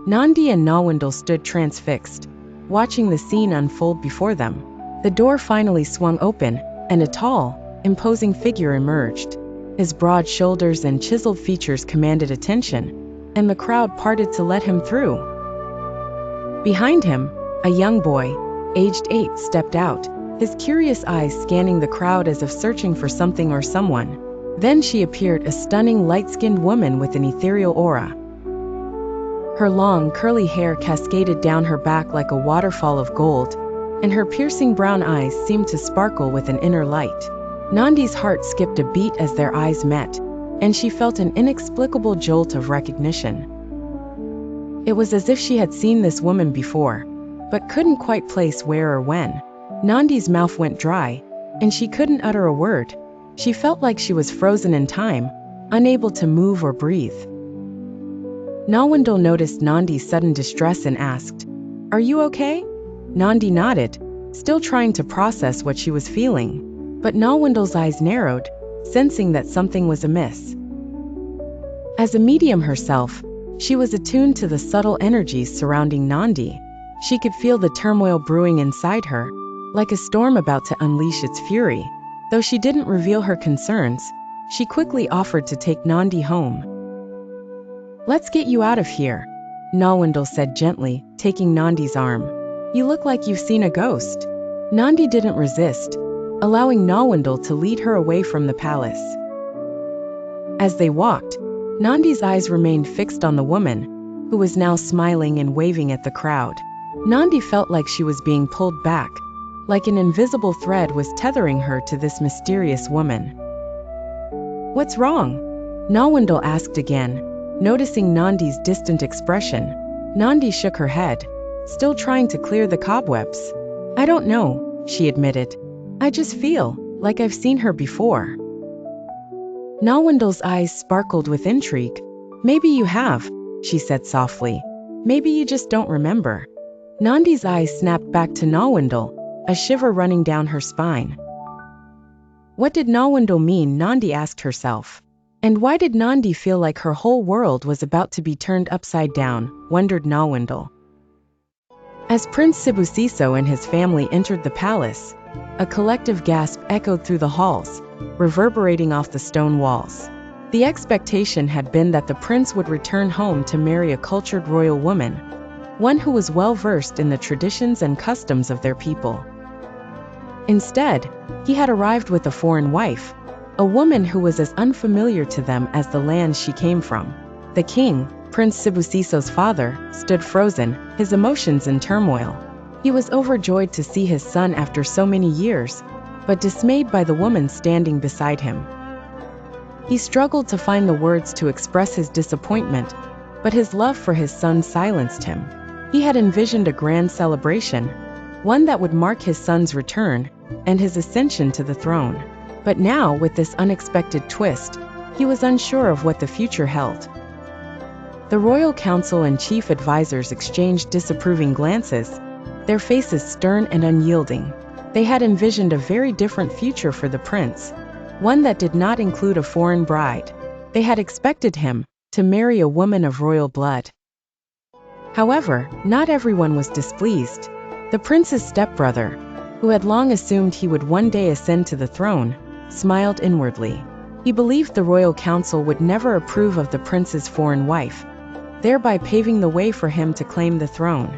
Nandi and Nawandal stood transfixed, watching the scene unfold before them. The door finally swung open, and a tall, imposing figure emerged. His broad shoulders and chiseled features commanded attention, and the crowd parted to let him through. Behind him, a young boy, aged 8, stepped out, his curious eyes scanning the crowd as if searching for something or someone. Then she appeared, a stunning light-skinned woman with an ethereal aura. Her long, curly hair cascaded down her back like a waterfall of gold, and her piercing brown eyes seemed to sparkle with an inner light. Nandi's heart skipped a beat as their eyes met, and she felt an inexplicable jolt of recognition. It was as if she had seen this woman before, but couldn't quite place where or when. Nandi's mouth went dry, and she couldn't utter a word. She felt like she was frozen in time, unable to move or breathe. Nawandal noticed Nandi's sudden distress and asked, "Are you okay?" Nandi nodded, still trying to process what she was feeling. But Nawandal's eyes narrowed, sensing that something was amiss. As a medium herself, she was attuned to the subtle energies surrounding Nandi. She could feel the turmoil brewing inside her, like a storm about to unleash its fury. Though she didn't reveal her concerns, she quickly offered to take Nandi home. "Let's get you out of here," Nawandal said gently, taking Nandi's arm. "You look like you've seen a ghost." Nandi didn't resist, allowing Nawandal to lead her away from the palace. As they walked, Nandi's eyes remained fixed on the woman, who was now smiling and waving at the crowd. Nandi felt like she was being pulled back, like an invisible thread was tethering her to this mysterious woman. "What's wrong?" Nawandal asked again, noticing Nandi's distant expression. Nandi shook her head, still trying to clear the cobwebs. "I don't know," she admitted. "I just feel like I've seen her before." Nawandal's eyes sparkled with intrigue. "Maybe you have," she said softly. "Maybe you just don't remember." Nandi's eyes snapped back to Nawandal, a shiver running down her spine. What did Nawandal mean, Nandi asked herself. And why did Nandi feel like her whole world was about to be turned upside down, wondered Nawandal. As Prince Sibusiso and his family entered the palace, a collective gasp echoed through the halls, reverberating off the stone walls. The expectation had been that the prince would return home to marry a cultured royal woman, one who was well versed in the traditions and customs of their people. Instead, he had arrived with a foreign wife, a woman who was as unfamiliar to them as the land she came from. The king, Prince Sibusiso's father, stood frozen, his emotions in turmoil. He was overjoyed to see his son after so many years, but dismayed by the woman standing beside him. He struggled to find the words to express his disappointment, but his love for his son silenced him. He had envisioned a grand celebration, one that would mark his son's return and his ascension to the throne. But now, with this unexpected twist, he was unsure of what the future held. The royal council and chief advisors exchanged disapproving glances, their faces stern and unyielding. They had envisioned a very different future for the prince, one that did not include a foreign bride. They had expected him to marry a woman of royal blood. However, not everyone was displeased. The prince's stepbrother, who had long assumed he would one day ascend to the throne, smiled inwardly. He believed the royal council would never approve of the prince's foreign wife, thereby paving the way for him to claim the throne.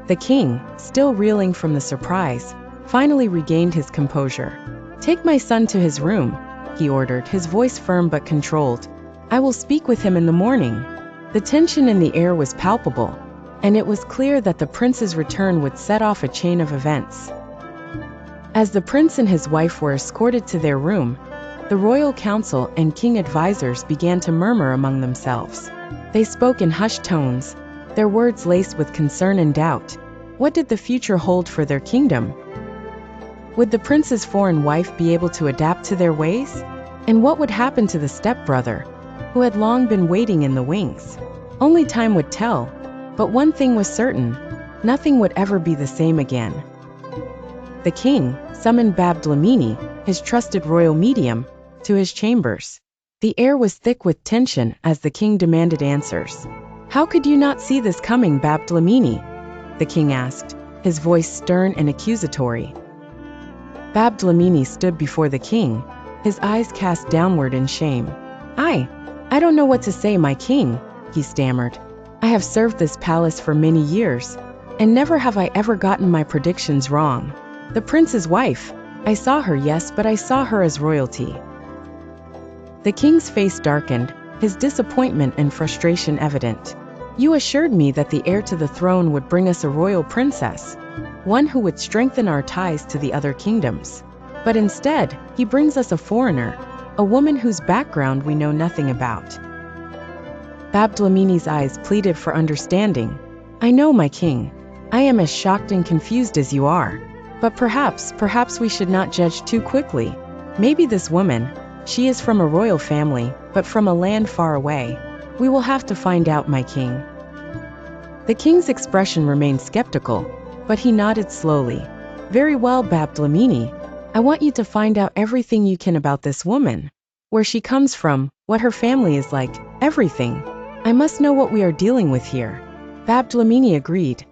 The king, still reeling from the surprise, finally regained his composure. "Take my son to his room," he ordered, his voice firm but controlled. "I will speak with him in the morning." The tension in the air was palpable, and it was clear that the prince's return would set off a chain of events. As the prince and his wife were escorted to their room, the royal council and king advisors began to murmur among themselves. They spoke in hushed tones, their words laced with concern and doubt. What did the future hold for their kingdom? Would the prince's foreign wife be able to adapt to their ways? And what would happen to the stepbrother, who had long been waiting in the wings? Only time would tell, but one thing was certain: nothing would ever be the same again. The king summoned Bab Dlamini, his trusted royal medium, to his chambers. The air was thick with tension as the king demanded answers. How could you not see this coming, Babdlamini? The king asked, his voice stern and accusatory. Babdlamini stood before the king, his eyes cast downward in shame. I don't know what to say, my king, he stammered. I have served this palace for many years, and never have I ever gotten my predictions wrong. The prince's wife, I saw her, yes, but I saw her as royalty. The king's face darkened, his disappointment and frustration evident. You assured me that the heir to the throne would bring us a royal princess, one who would strengthen our ties to the other kingdoms. But instead, he brings us a foreigner, a woman whose background we know nothing about. Babdlamini's eyes pleaded for understanding. I know, my king. I am as shocked and confused as you are. But perhaps we should not judge too quickly. Maybe this woman, she is from a royal family, but from a land far away. We will have to find out, my king. The king's expression remained skeptical, but he nodded slowly. Very well, Babdlamini. I want you to find out everything you can about this woman. Where she comes from, what her family is like, everything. I must know what we are dealing with here. Babdlamini agreed.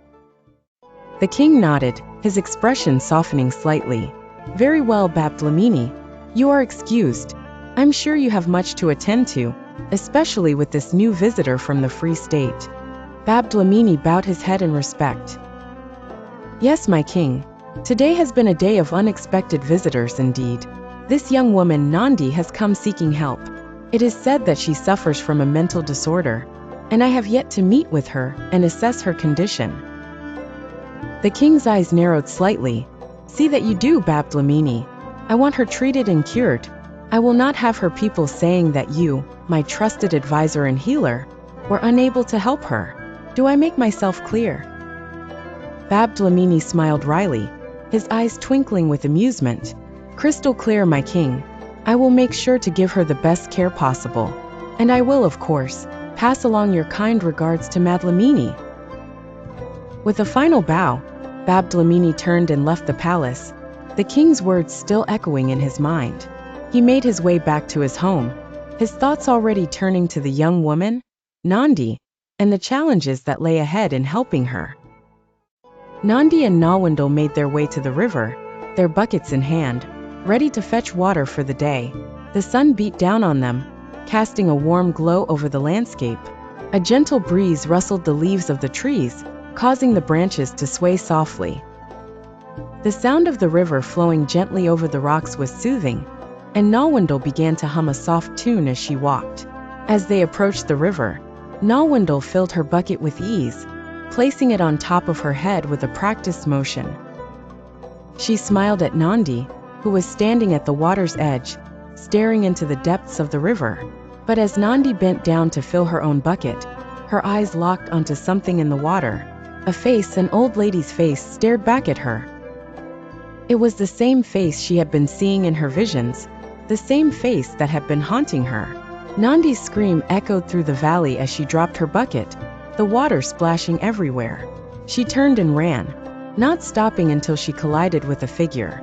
The king nodded, his expression softening slightly. Very well, Babdlamini. You are excused. I'm sure you have much to attend to, especially with this new visitor from the Free State. Babdlamini bowed his head in respect. Yes, my king. Today has been a day of unexpected visitors indeed. This young woman, Nandi, has come seeking help. It is said that she suffers from a mental disorder, and I have yet to meet with her and assess her condition. The king's eyes narrowed slightly. See that you do, Babdlamini. I want her treated and cured. I will not have her people saying that you, my trusted advisor and healer, were unable to help her. Do I make myself clear? Babdlamini smiled wryly, his eyes twinkling with amusement. Crystal clear, my king. I will make sure to give her the best care possible. And I will, of course, pass along your kind regards to Babdlamini. With a final bow, Babdlamini turned and left the palace, the king's words still echoing in his mind. He made his way back to his home, his thoughts already turning to the young woman, Nandi, and the challenges that lay ahead in helping her. Nandi and Nawandal made their way to the river, their buckets in hand, ready to fetch water for the day. The sun beat down on them, casting a warm glow over the landscape. A gentle breeze rustled the leaves of the trees, causing the branches to sway softly. The sound of the river flowing gently over the rocks was soothing, and Nawandal began to hum a soft tune as she walked. As they approached the river, Nawandal filled her bucket with ease, placing it on top of her head with a practiced motion. She smiled at Nandi, who was standing at the water's edge, staring into the depths of the river. But as Nandi bent down to fill her own bucket, her eyes locked onto something in the water. A face, an old lady's face, stared back at her. It was the same face she had been seeing in her visions, the same face that had been haunting her. Nandi's scream echoed through the valley as she dropped her bucket, the water splashing everywhere. She turned and ran, not stopping until she collided with a figure.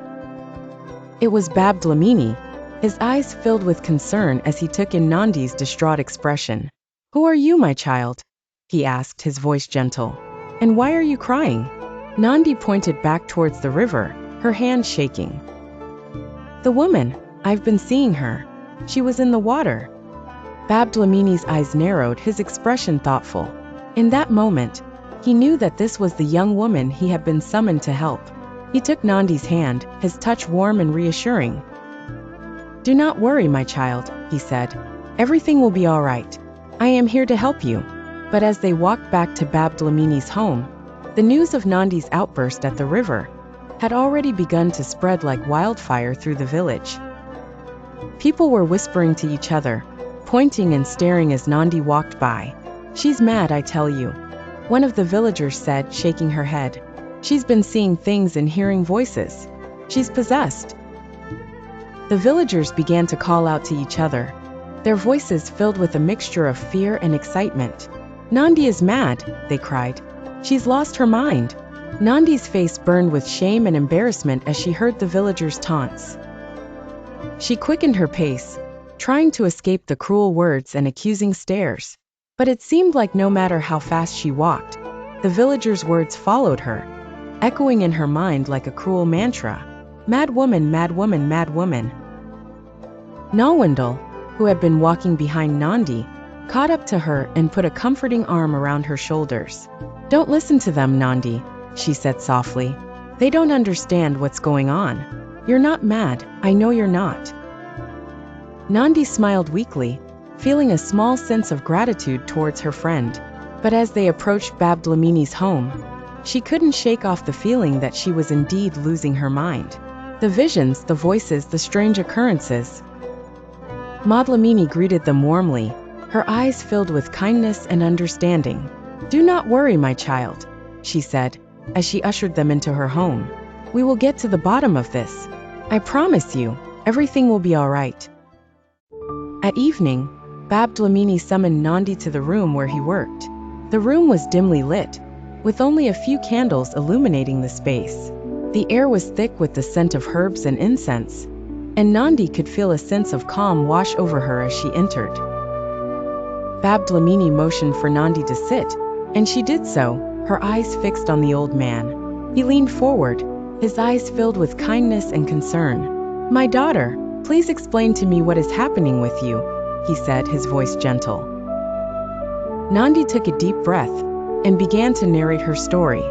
It was Babdlamini, his eyes filled with concern as he took in Nandi's distraught expression. Who are you, my child? He asked, his voice gentle. And why are you crying? Nandi pointed back towards the river, her hand shaking. The woman, I've been seeing her. She was in the water. Babdlamini's eyes narrowed, his expression thoughtful. In that moment, he knew that this was the young woman he had been summoned to help. He took Nandi's hand, his touch warm and reassuring. Do not worry, my child, he said. Everything will be all right. I am here to help you. But as they walked back to Babdlamini's home, the news of Nandi's outburst at the river had already begun to spread like wildfire through the village. People were whispering to each other, pointing and staring as Nandi walked by. She's mad, I tell you, one of the villagers said, shaking her head. She's been seeing things and hearing voices. She's possessed. The villagers began to call out to each other, their voices filled with a mixture of fear and excitement. Nandi is mad, they cried. She's lost her mind. Nandi's face burned with shame and embarrassment as she heard the villagers' taunts. She quickened her pace, trying to escape the cruel words and accusing stares. But it seemed like no matter how fast she walked, the villager's words followed her, echoing in her mind like a cruel mantra. Mad woman, mad woman, mad woman. Nawandal, who had been walking behind Nandi, caught up to her and put a comforting arm around her shoulders. Don't listen to them, Nandi, she said softly. They don't understand what's going on. You're not mad, I know you're not. Nandi smiled weakly, feeling a small sense of gratitude towards her friend. But as they approached Babdlamini's home, she couldn't shake off the feeling that she was indeed losing her mind. The visions, the voices, the strange occurrences. Madlamini greeted them warmly, her eyes filled with kindness and understanding. Do not worry, my child, she said, as she ushered them into her home. We will get to the bottom of this. I promise you, everything will be all right. At evening, Babdlamini summoned Nandi to the room where he worked. The room was dimly lit, with only a few candles illuminating the space. The air was thick with the scent of herbs and incense, and Nandi could feel a sense of calm wash over her as she entered. Babdlamini motioned for Nandi to sit, and she did so, her eyes fixed on the old man. He leaned forward, his eyes filled with kindness and concern. My daughter, please explain to me what is happening with you, he said, his voice gentle. Nandi took a deep breath and began to narrate her story.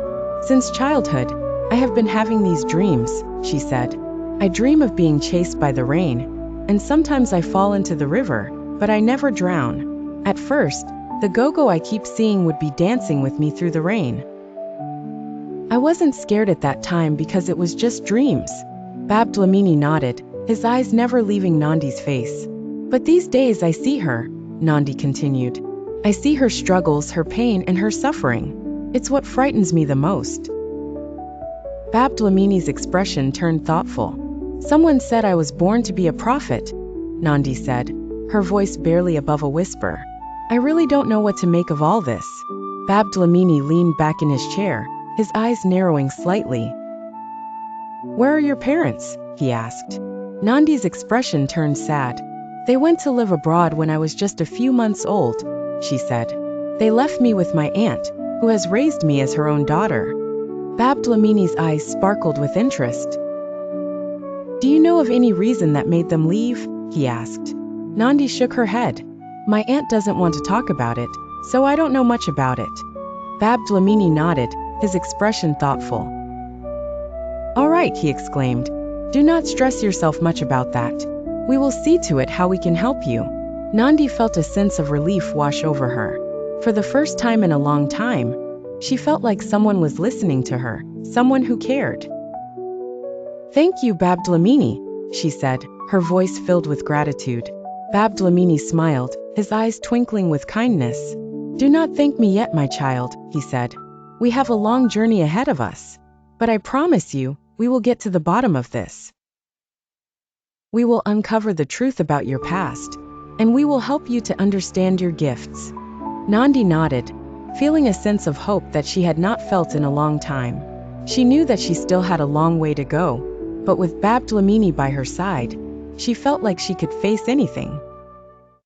Since childhood, I have been having these dreams, she said. I dream of being chased by the rain, and sometimes I fall into the river, but I never drown. At first, the Gogo I keep seeing would be dancing with me through the rain. I wasn't scared at that time because it was just dreams. Babdlamini nodded, his eyes never leaving Nandi's face. But these days I see her, Nandi continued. I see her struggles, her pain, and her suffering. It's what frightens me the most. Babdlamini's expression turned thoughtful. Someone said I was born to be a prophet, Nandi said, her voice barely above a whisper. I really don't know what to make of all this. Babdlamini leaned back in his chair, his eyes narrowing slightly. Where are your parents? He asked. Nandi's expression turned sad. They went to live abroad when I was just a few months old, she said. They left me with my aunt, who has raised me as her own daughter. Babdlamini's eyes sparkled with interest. Do you know of any reason that made them leave? He asked. Nandi shook her head. My aunt doesn't want to talk about it, so I don't know much about it. Babdlamini nodded, his expression thoughtful. All right, he exclaimed. Do not stress yourself much about that. We will see to it how we can help you. Nandi felt a sense of relief wash over her. For the first time in a long time, she felt like someone was listening to her, someone who cared. Thank you, Babdlamini, she said, her voice filled with gratitude. Babdlamini smiled, his eyes twinkling with kindness. Do not thank me yet, my child, he said. We have a long journey ahead of us. But I promise you, we will get to the bottom of this. We will uncover the truth about your past, and we will help you to understand your gifts. Nandi nodded, feeling a sense of hope that she had not felt in a long time. She knew that she still had a long way to go, but with Babdlamini by her side, she felt like she could face anything.